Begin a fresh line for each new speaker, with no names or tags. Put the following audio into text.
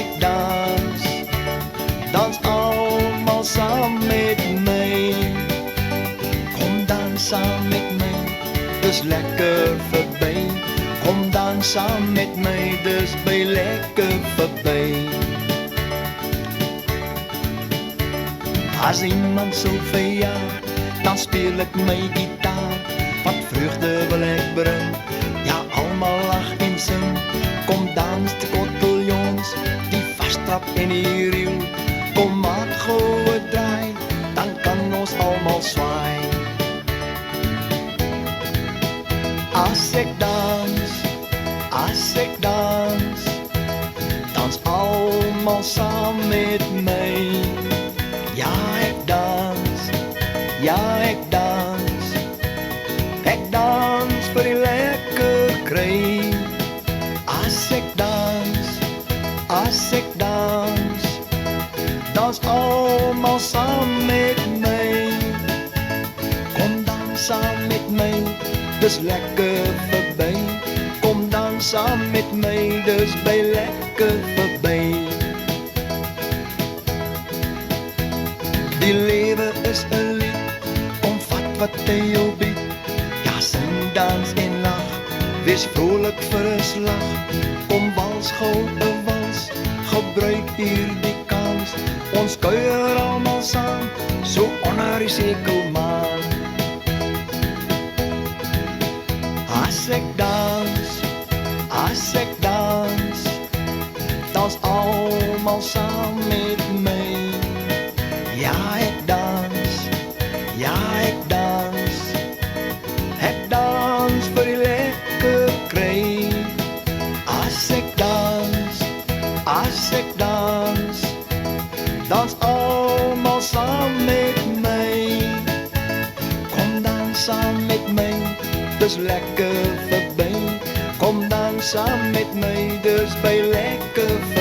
ek dans, dans almal saam met my. Kom dans saam met my, dis lekker verby. Kom dans saam met my, dis by lekker verby. As iemand so verjaar, dan speel ek my gitaar. Wat vreugde wil ek bring, ja almal lag en sing. Kom dans die koteljons, die vastrap en die riel. Kom maak gou 'n draai, dan kan ons almal swaai. As ek dans, dans almal saam met my. Ja ek dans, ja ek dans, ek dans vir die lekker kry. As ek dans, dans almal saam met my. Kom dans saam met my, dis lekker verby. Kom dans saam met my, dis by lekker verby. Die lewe is 'n lied, kom vat wat hy jou bied. Ja, sing, dans en lag, wees vrolik vir 'n slag. Kom wals gou 'n wals, gebruik hierdie kans. Ons kuier almal saam, so onder die sekelmaan. As ek dans, dans almal saam met my. Ja ek dans, ek dans vir die lekker kry. As ek dans, dans almal saam met my. Kom dans saam met my, dis lekker verby. Kom dans saam met my, dis by lekker verby.